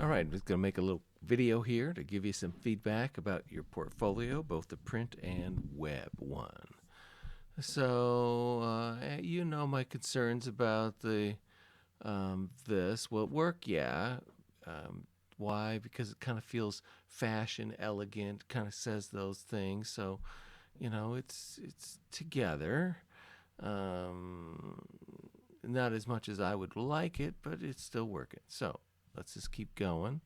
All right, I'm just going to make a little video here to give you some feedback about your portfolio, both the print and web one. So, you know my concerns about the this. Will it work? Yeah. Why? Because it kind of feels fashion, elegant, kind of says those things. So, it's together. Um, Not as much as I would like it, but it's still working. So let's just keep going.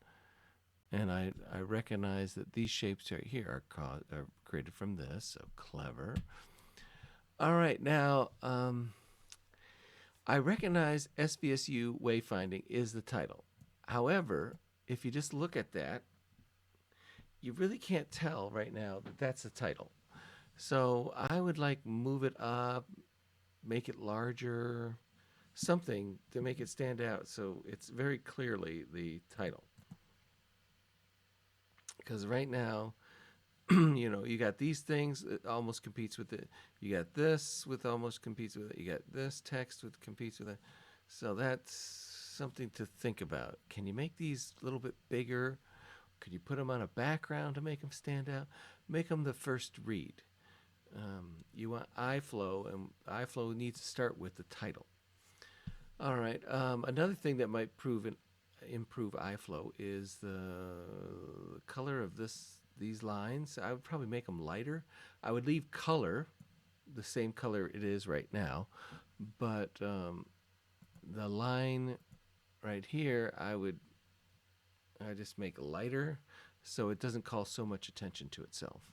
And I recognize that these shapes right here are created from this, so clever. All right, now I recognize SVSU wayfinding is the title. However, if you just look at that, you really can't tell right now that that's the title. So I would like move it up, make it larger, something to make it stand out so it's very clearly the title. Because right now, you got these things that almost competes with it. You got this with almost competes with it. You got this text with competes with it. So that's something to think about. Can you make these a little bit bigger? Could you put them on a background to make them stand out? Make them the first read. You want iFlow, and iFlow needs to start with the title. All right. Another thing that might improve iFlow is the color of these lines. I would probably make them lighter. I would leave color the same color it is right now, but the line right here, I just make lighter so it doesn't call so much attention to itself.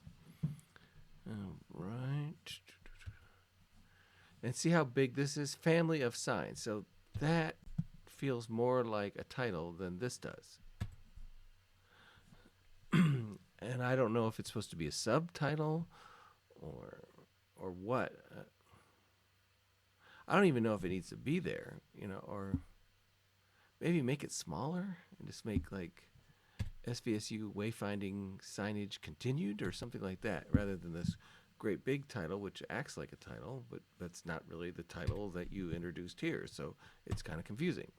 All right. And see how big this is? Family of signs. So that feels more like a title than this does. And I don't know if it's supposed to be a subtitle or what. I don't even know if it needs to be there, or maybe make it smaller and just make like SVSU wayfinding signage continued or something like that, rather than this great big title which acts like a title, but that's not really the title that you introduced here. So it's kind of confusing.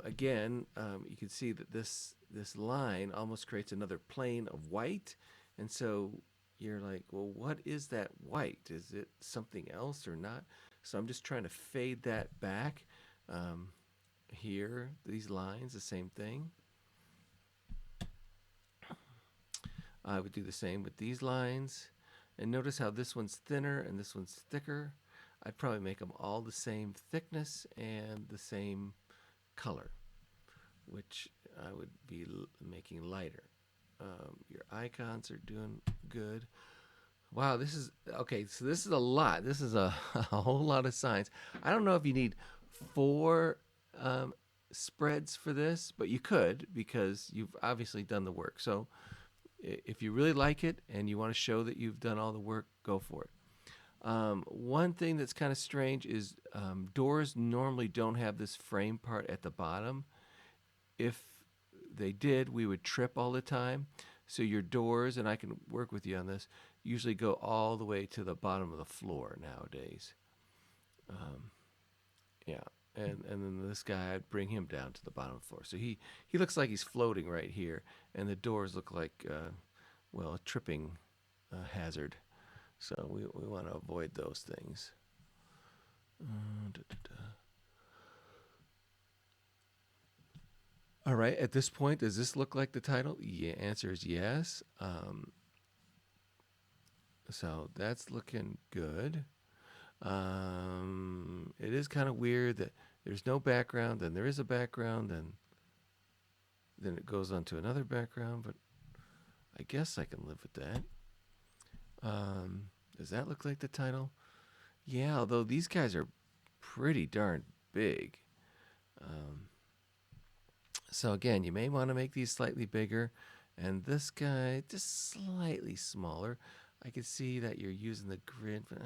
Again, you can see that this line almost creates another plane of white, and so you're like, well, what is that white? Is it something else or not? So I'm just trying to fade that back. Here, these lines, the same thing. I would do the same with these lines. And notice how this one's thinner and this one's thicker. I'd probably make them all the same thickness and the same color, which I would be making lighter. Your icons are doing good. Wow, this is okay. So this is a lot. This is a, a whole lot of signs. I don't know if you need 4 spreads for this, but you could because you've obviously done the work. So if you really like it and you want to show that you've done all the work, go for it. One thing that's kind of strange is doors normally don't have this frame part at the bottom. If they did, we would trip all the time. So your doors, and I can work with you on this, usually go all the way to the bottom of the floor nowadays. Yeah, and then this guy, I'd bring him down to the bottom of the floor. So he looks like he's floating right here, and the doors look like, well, a tripping hazard. So we want to avoid those things. Da, da, da. All right, at this point, does this look like the title? Yeah, answer is yes. So that's looking good. It is kind of weird that there's no background, then there is a background, then it goes on to another background, but I guess I can live with that. Does that look like the title? Yeah, although these guys are pretty darn big. So again, you may want to make these slightly bigger, and this guy just slightly smaller. I can see that you're using the grid, but,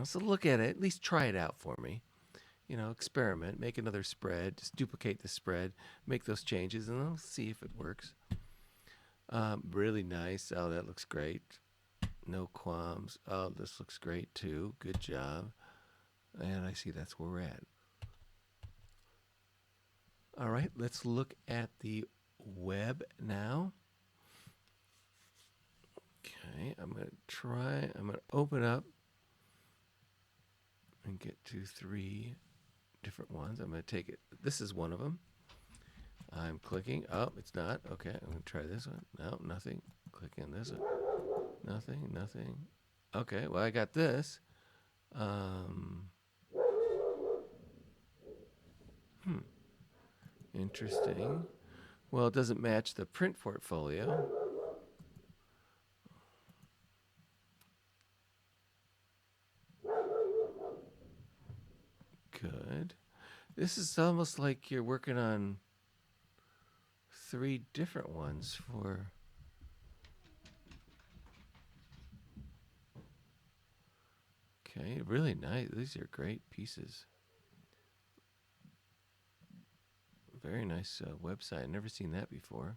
so look at it. At least try it out for me. Experiment, make another spread, just duplicate the spread, make those changes, and I'll see if it works. Really nice. Oh, that looks great. No qualms. Oh, this looks great too. Good job. And I see that's where we're at. All right, let's look at the web now. Okay, I'm going to open up and get to 3 different ones. I'm going to take it. This is one of them. I'm clicking. Oh, it's not. Okay, I'm going to try this one. No, nothing. Click in this one. Nothing, nothing. Okay, well, I got this. Interesting. Well, it doesn't match the print portfolio. Good. This is almost like you're working on 3 different ones for. Okay, really nice. These are great pieces. Very nice website. I've never seen that before.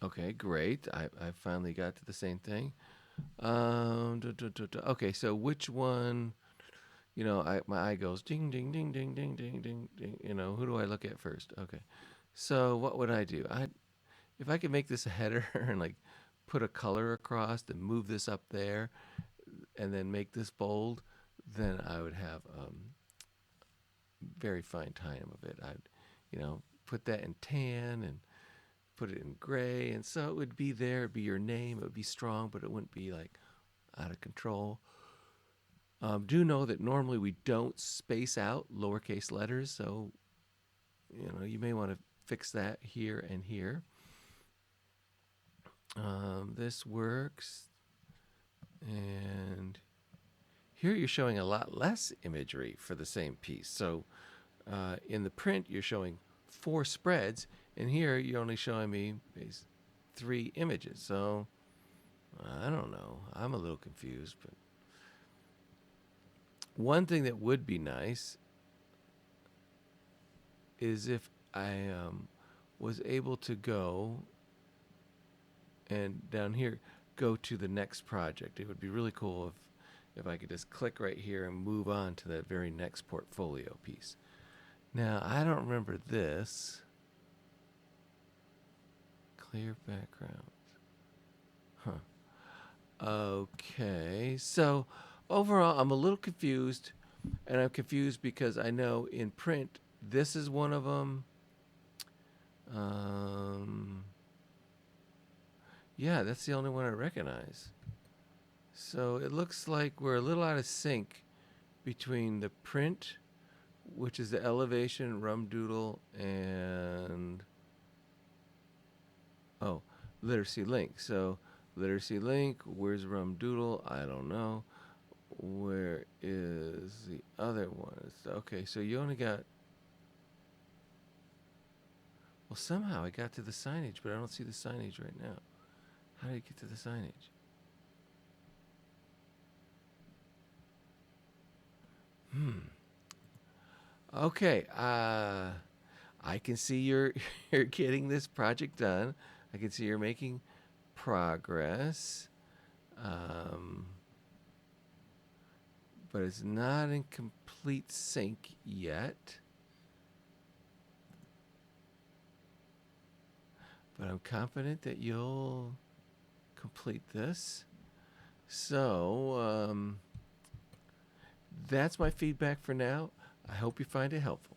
Okay, great. I finally got to the same thing. Okay, so which one? My eye goes ding, ding, ding, ding, ding, ding, ding, ding. Who do I look at first? Okay, so what would I do? If I could make this a header and like put a color across and move this up there, and then make this bold, then I would have very fine time of it. I'd, put that in tan and put it in gray, and so it would be there. It'd be your name. It would be strong, but it wouldn't be like out of control. Do know that normally we don't space out lowercase letters, so you may want to fix that here and here. This works, and here you're showing a lot less imagery for the same piece. So in the print, you're showing 4 spreads, and here you're only showing me 3 images. So I don't know. I'm a little confused, but one thing that would be nice is if I was able to go and down here go to the next project. It would be really cool if I could just click right here and move on to that very next portfolio piece. Now, I don't remember this. Clear background. Huh. Okay. So, overall, I'm a little confused. And I'm confused because I know in print, this is one of them. Yeah, that's the only one I recognize. So it looks like we're a little out of sync between the print, which is the elevation, Rumdoodle, and Literacy Link. So Literacy Link, where's Rumdoodle? I don't know. Where is the other one? Okay, so you only got. Well, somehow I got to the signage, but I don't see the signage right now. How did I get to the signage? Okay. I can see you're you're getting this project done. I can see you're making progress. But it's not in complete sync yet. But I'm confident that you'll complete this. So, that's my feedback for now. I hope you find it helpful.